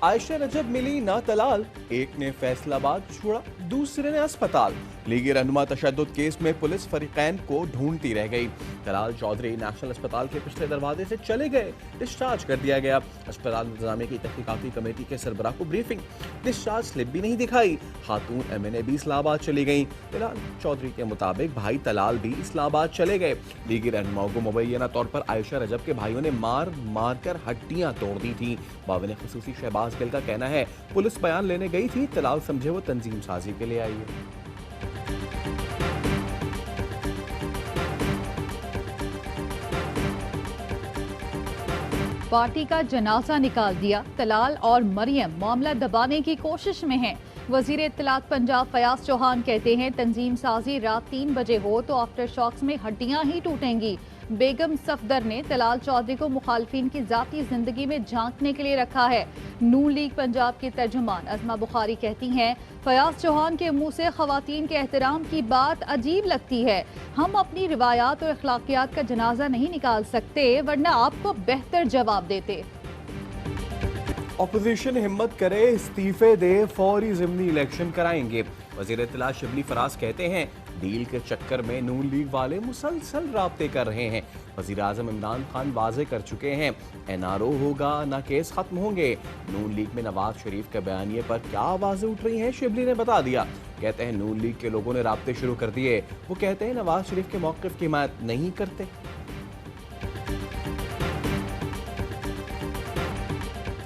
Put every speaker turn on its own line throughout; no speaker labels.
आयशा रजब मिली ना तलाल, एक ने फैसलाबाद छोड़ा, दूसरे ने अस्पताल। लीगी रहनुमा तशद्दुद केस में पुलिस फरीकैन को ढूंढती रह गई। तलाल चौधरी नेशनल अस्पताल के पिछले दरवाजे से चले गए, डिस्चार्ज कर दिया गया। अस्पताल इंतजामिया की तहकीकाती कमेटी के सरबराह को ब्रीफिंग, डिस्चार्ज स्लिप भी नहीं दिखाई। खातून MNA भी इस्लामाबाद चली गई। तलाल चौधरी के मुताबिक भाई तलाल भी इस्लामाबाद चले गए। लीगी रहनुमाओं को मुबैना तौर पर आयशा रजब के भाइयों ने मार मार कर हड्डियां तोड़ दी थी। बावन खुसूसी शहबाज गिल का कहना है पुलिस बयान लेने गई थी, तलाल समझे वो तंजीम साजी के लिए आई है।
पार्टी का जनाजा निकाल दिया, तलाल और मरियम मामला दबाने की कोशिश में हैं। वजीर इत्तलात पंजाब फयाज चौहान कहते हैं तंजीम साजी रात 3 बजे हो तो आफ्टर शॉक्स में हड्डियां ही टूटेंगी। बेगम सफदर ने तलाल चौधरी को मुखालफिन की जाती जिंदगी में झांकने के लिए रखा है। नून लीग पंजाब की तर्जुमान अजमा बुखारी कहती हैं फयाज चौहान के मुंह से खवातीन के एहतराम की बात अजीब लगती है। हम अपनी रिवायात और अखलाकियात का जनाजा नहीं निकाल सकते, वरना आपको बेहतर जवाब देते।
ऑपोजिशन हिम्मत करे, इस्तीफे दे, फौरी ज़िमनी इलेक्शन कराएंगे। वज़ीर इत्तलात शिबली फराज कहते हैं डील के चक्कर में नून लीग वाले मुसलसल राब्ते कर रहे हैं। वज़ीर आज़म इमरान खान वाज़े कर चुके हैं NRO होगा ना केस खत्म होंगे। नून लीग में नवाज शरीफ के बयानिए पर क्या आवाज़ें उठ रही हैं, शिबली ने बता दिया। कहते हैं नून लीग के लोगों ने राब्ते शुरू कर दिए। वो कहते हैं नवाज शरीफ के मौक़िफ़ की हिमायत नहीं करते।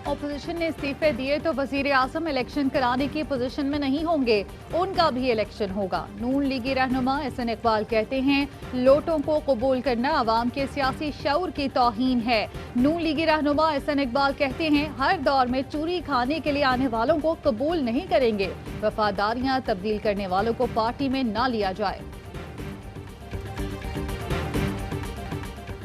ऑपोजिशन ने इस्तीफे दिए तो वजीर आजम इलेक्शन कराने की पोजीशन में नहीं होंगे, उनका भी इलेक्शन होगा। नून लीगी रहनुमा एहसन इकबाल कहते हैं लोटों को कबूल करना अवाम के सियासी शऊर की तौहीन है। नून लीगी रहनुमा एहसन इकबाल कहते हैं हर दौर में चूरी खाने के लिए आने वालों को कबूल नहीं करेंगे। वफादारियां तब्दील करने वालों को पार्टी में ना लिया जाए।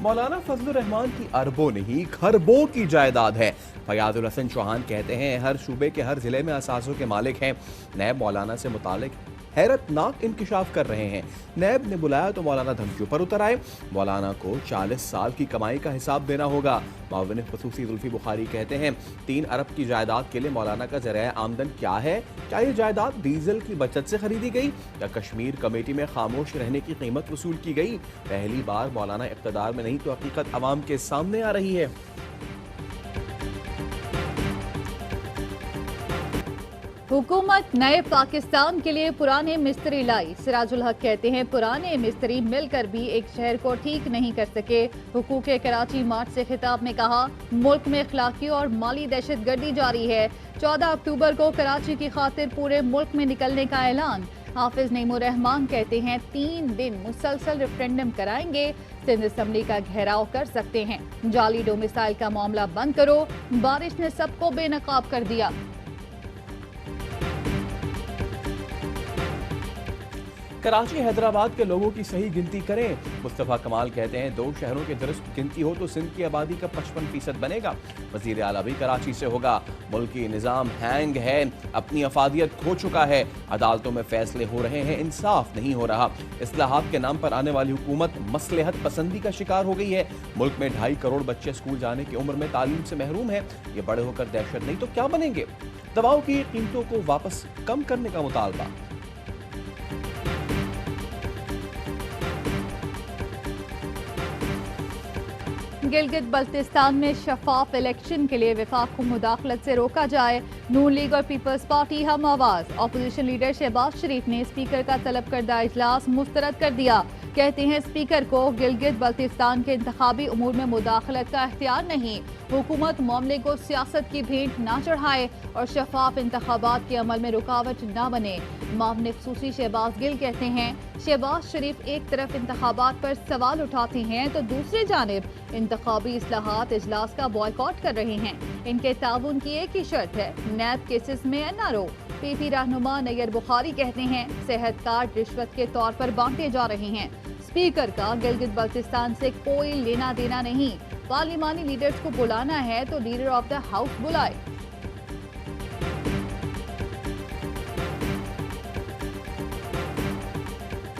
मौलाना फजलुर रहमान की अरबों नहीं खरबों की जायदाद है। फयाजुल हसन चौहान कहते हैं हर सूबे के हर जिले में असासों के मालिक हैं। नैब मौलाना से मुतालिक हैरतनाक इंकिशाफ कर रहे हैं। नैब ने बुलाया तो मौलाना धमकियों पर उतर आए। मौलाना को 40 साल की कमाई का हिसाब देना होगा। माविन खुसूसी जुल्फी बुखारी कहते हैं 3 अरब की जायदाद के लिए मौलाना का ज़रिया आमदन क्या है? क्या ये जायदाद डीजल की बचत से खरीदी गई या कश्मीर कमेटी में खामोश रहने की कीमत वसूल की गई? पहली बार मौलाना इक़्तिदार में नहीं तो हकीकत अवाम के सामने आ रही है।
हुकूमत नए पाकिस्तान के लिए पुराने मिस्त्री लाई। सिराजुल हक कहते हैं पुराने मिस्त्री मिलकर भी एक शहर को ठीक नहीं कर सके। हुकूक कराची मार्च से खिताब में कहा मुल्क में अखलाकी और माली दहशत गर्दी जारी है। 14 अक्टूबर को कराची की खातिर पूरे मुल्क में निकलने का ऐलान। हाफिज नईमुर रहमान कहते हैं 3 दिन मुसलसल रेफरेंडम कराएंगे। सिंध असम्बली का घेराव कर सकते हैं। जाली डोमिसाइल का मामला बंद करो, बारिश ने सबको बेनकाब कर दिया।
कराची हैदराबाद के लोगों की सही गिनती करें। मुस्तफा कमाल कहते हैं 2 शहरों की दुरुस्त गिनती हो तो सिंध की आबादी का 55% बनेगा। वजीर आला भी कराची से होगा। मुल्की निज़ाम हैंग है, अपनी अफादियत खो चुका है। अदालतों में फैसले हो रहे हैं, इंसाफ नहीं हो रहा। इस्लाहात के नाम पर आने वाली हुकूमत मसलहत पसंदी का शिकार हो गई है। मुल्क में 2.5 करोड़ बच्चे स्कूल जाने की उम्र में तालीम से महरूम है। ये बड़े होकर दहशत नहीं तो क्या बनेंगे? दवाओं की कीमतों को वापस कम करने का मुतालबा।
गिलगित बल्तिस्तान में शफाफ इलेक्शन के लिए वफाक को मुदाखलत से रोका जाए। नून लीग और पीपल्स पार्टी हम आवाज। ऑपोजिशन लीडर शहबाज शरीफ ने स्पीकर का तलब करदा इजलास मुस्तरद कर दिया। कहते हैं स्पीकर को गिलगित बल्तिस्तान के इंतखाबी उमूर में मुदाखलत का इख्तियार नहीं। हुकूमत मामले को सियासत की भेंट ना चढ़ाए और शफाफ इंतखाबात के अमल में रुकावट ना बने। मामले खुसूसी शहबाज गिल कहते हैं शहबाज शरीफ एक तरफ इंतखाबात पर सवाल उठाते हैं तो दूसरी जानिब इंतखाबी इस्लाहात इजलास का बॉयकॉट कर रहे हैं। इनके ताउन की एक ही शर्त है, नैब केसेस में NRO। PP रहनुमा नैयर बुखारी कहते हैं सेहत कार्ड रिश्वत के तौर पर बांटे जा रहे हैं। स्पीकर का गिलगित बल्तिस्तान से कोई लेना देना नहीं। पार्लिमानी लीडर्स को बुलाना है तो लीडर ऑफ द हाउस बुलाए।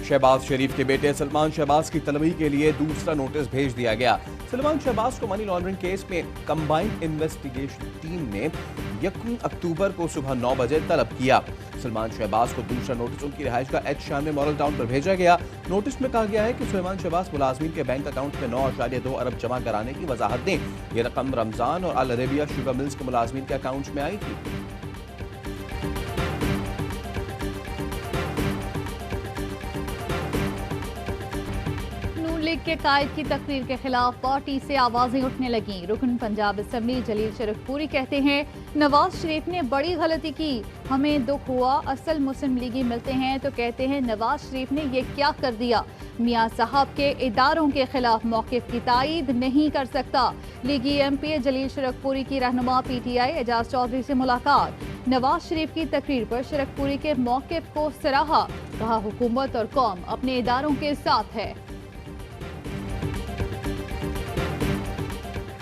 शहबाज शरीफ के बेटे सलमान शहबाज की तलबी के लिए दूसरा नोटिस भेज दिया गया। सलमान शहबाज को मनी लॉन्ड्रिंग केस में कंबाइंड इन्वेस्टिगेशन टीम ने 1 अक्टूबर को सुबह 9 बजे तलब किया। सलमान शहबाज को दूसरा नोटिस उनकी रिहाइश का एच शान में मॉडल टाउन पर भेजा गया। नोटिस में कहा गया है कि सलमान शहबाज मुलाजमीन के बैंक अकाउंट में 9.2 अरब जमा कराने की वजाहत दें। ये रकम रमजान और अल अरेबिया शुगर मिल्स के मुलाजमीन के अकाउंट में आई थी।
लीग के कायद की तकरीर के खिलाफ पार्टी से आवाजें उठने लगी। रुकन पंजाब असेंबली जलील शरफपुरी कहते हैं, नवाज शरीफ ने बड़ी गलती की, हमें दुख हुआ। असल मुस्लिम लीगी मिलते हैं तो कहते हैं नवाज शरीफ ने ये क्या कर दिया। मियां साहब के इदारों के खिलाफ मौकिफ की तायीद नहीं कर सकता। लीगी एमपी जलील शरफपुरी की रहनुमा पीटीआई एजाज चौधरी से मुलाकात। नवाज शरीफ की तकरीर पर शरफपुरी के मौकिफ को सराहा, कहा हुकूमत और कौम अपने इदारों के साथ है।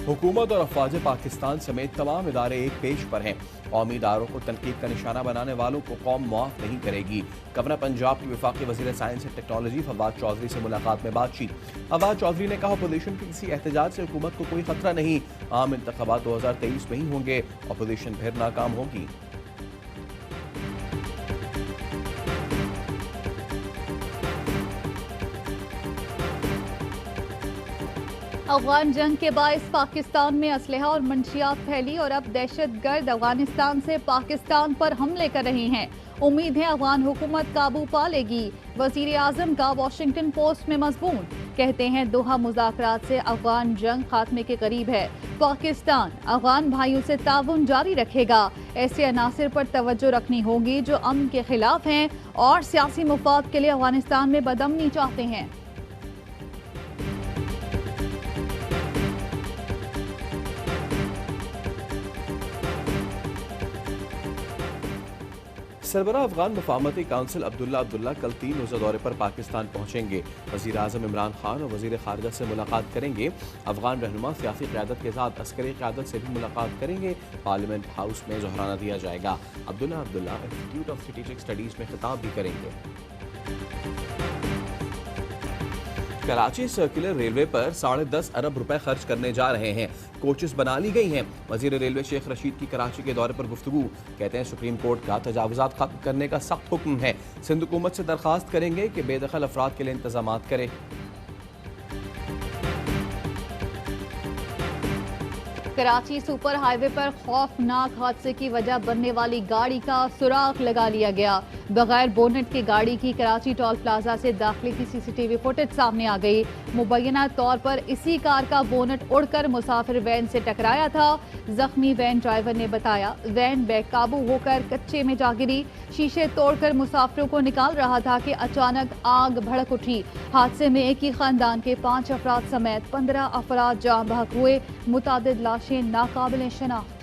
हुकूमत और अफवाज पाकिस्तान समेत तमाम इदारे एक पेश पर हैं। कौमी इदारों को तनकीद का निशाना बनाने वालों को कौम मुआफ नहीं करेगी। गवर्नर पंजाब की वफाकी वज़ीर science and technology Fawad Chaudhry से मुलाकात में बातचीत। फवाद चौधरी ने कहा, अपोजिशन के किसी एहतजाज से हुकूमत को कोई खतरा नहीं। आम इंतखाबात 2023 में ही होंगे, अपोजिशन फिर नाकाम होगी।
अफगान जंग के बायस पाकिस्तान में असलहा और मंशियात फैली और अब दहशतगर्द अफगानिस्तान से पाकिस्तान पर हमले कर रहे हैं। उम्मीद है अफगान हुकूमत काबू पा लेगी। वजीर आजम का वाशिंगटन पोस्ट में मजबून, कहते हैं दोहा मुज़ाकरात से अफगान जंग खात्मे के करीब है। पाकिस्तान अफगान भाइयों से ताउन जारी रखेगा। ऐसे अनासिर पर तवज्जो रखनी होगी जो अमन के खिलाफ हैं और सियासी मुफाद के लिए अफगानिस्तान में बदअमनी चाहते हैं।
सरबराह अफगान मुफाहमती काउंसिल अब्दुल्ला कल 3 रोज़ा दौरे पर पाकिस्तान पहुंचेंगे। वज़ीर आज़म इमरान खान और वज़ीर ख़ारिजा से मुलाकात करेंगे। अफगान रहनुमा सियासी क़यादत के साथ अस्करी क़यादत से भी मुलाकात करेंगे। पार्लियामेंट हाउस में ज़ोहराना दिया जाएगा। Abdullah institute of strategic studies में खिताब भी करेंगे। कराची सर्कुलर रेलवे पर 10.5 अरब रुपए खर्च करने जा रहे हैं। कोचेस बना ली गई हैं। वजीर रेलवे शेख रशीद की कराची के दौरे पर गुफ्तगू, कहते हैं सुप्रीम कोर्ट का तजावुजात खत्म करने का सख्त हुक्म है। सिंध हुकूमत से दरखास्त करेंगे कि बेदखल अफराद के लिए इंतजाम करे।
कराची सुपर हाईवे पर खौफनाक हादसे की वजह बनने वाली गाड़ी का सुराग लगा लिया गया। बगैर बोनेट की गाड़ी की कराची टोल प्लाजा से दाखिले की सीसीटीवी फुटेज सामने आ गई। मुबैना तौर पर इसी कार का बोनेट उड़कर मुसाफिर वैन से टकराया था। जख्मी वैन ड्राइवर ने बताया, वैन बेकाबू होकर कच्चे में जा गिरी। शीशे तोड़कर मुसाफिरों को निकाल रहा था कि अचानक आग भड़क उठी। हादसे में एक ही खानदान के 5 अफराद समेत 15 अफराद जाँ बहक हुए। मुतादिद लाशें नाकाबिले शनाख्त।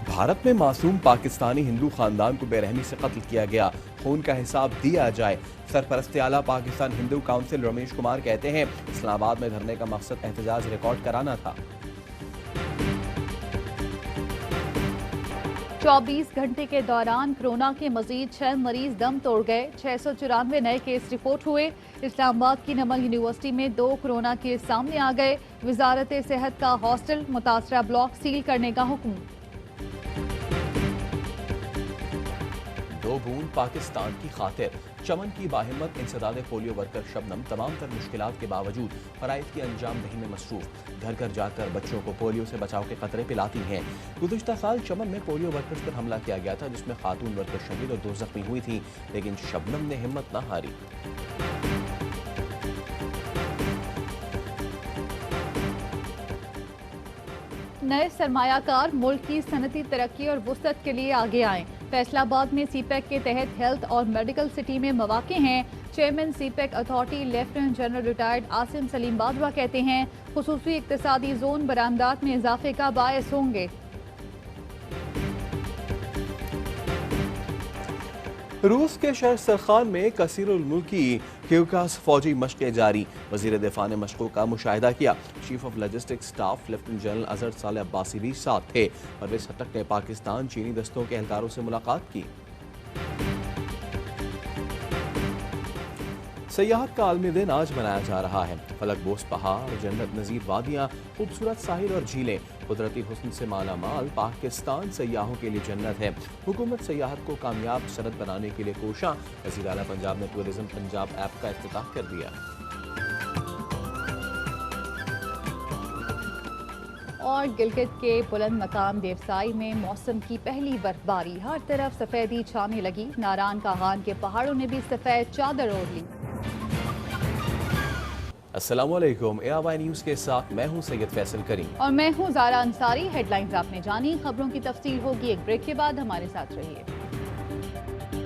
भारत में मासूम पाकिस्तानी हिंदू खानदान को बेरहमी से कत्ल किया गया। खून का हिसाब दिया जाए। सरपरस्त आला पाकिस्तान हिंदू काउंसिल रमेश कुमार कहते हैं, इस्लामाबाद में धरने का मकसद एहतजाज रिकॉर्ड कराना था।
24 घंटे के दौरान कोरोना के मजीद 6 मरीज दम तोड़ गए। 694 नए केस रिपोर्ट हुए। इस्लामाबाद की नमल यूनिवर्सिटी में 2 कोरोना केस सामने आ गए। वजारत सेहत का हॉस्टल मुतासरा ब्लॉक सील करने का हुक्म।
2 बूंद पाकिस्तान की खातिर। चमन की बाहिम्मत इंसदाद पोलियो वर्कर शबनम तमाम तर मुश्किलात के बावजूद फराइज की अंजाम दही में मसरूफ। घर घर जाकर बच्चों को पोलियो से बचाव के खतरे पिलाती हैं। गुज़िश्ता साल चमन में पोलियो वर्कर्स पर हमला किया गया था, जिसमें खातून वर्कर शहीद और 2 जख्मी हुई थी, लेकिन शबनम ने हिम्मत न हारी।
नए सरमायाकार मुल्क की सनती तरक्की और वुसअत के लिए आगे आएं। फैसलाबाद में सीपैक के तहत हेल्थ और मेडिकल सिटी में मौके हैं। Chairman CPEC authority lieutenant general retired Asim Salim Bajwa कहते हैं, खुसूसी इक्तिसादी जोन बरामदात में इजाफे का बायस होंगे।
रूस के शहर सरखान में कसीरुल मुल्की क्यूकास फौजी मशक़ें जारी। वज़ीर दिफा ने मशक़ों का मुशाहिदा किया। Chief of logistics staff lieutenant general Azhar साले अब्बासी भी साथ थे। परवेज़ खट्टक ने पाकिस्तान चीनी दस्तों के एहलकारों से मुलाकात की। सयाहत का आलमी दिन आज मनाया जा रहा है। फलक बोस पहाड़, जन्नत नजीर वादियाँ, खूबसूरत साहिल और झीलें, कुदरती हुस्न से माला माल पाकिस्तान सयाहों के लिए जन्नत है। हुकूमत सयाहत को कामयाब सनद बनाने के लिए कोशां। वज़ीर आला पंजाब ने टूरिज्म पंजाब ऐप का इफ्तिताह कर दिया।
और गिलगित के बुलंद मकाम देवसाई में मौसम की पहली बर्फबारी, हर तरफ सफेदी छाने लगी। नारायण कागान के पहाड़ों ने भी सफेद चादर ओढ़ ली।
अस्सलामुअलैकुम, ARY न्यूज़ के साथ मैं हूं सैयद फैसल करीम
और मैं हूँ ज़ारा अंसारी। हेडलाइंस आपने जानी, खबरों की तफसील होगी एक ब्रेक के बाद, हमारे साथ रहिए।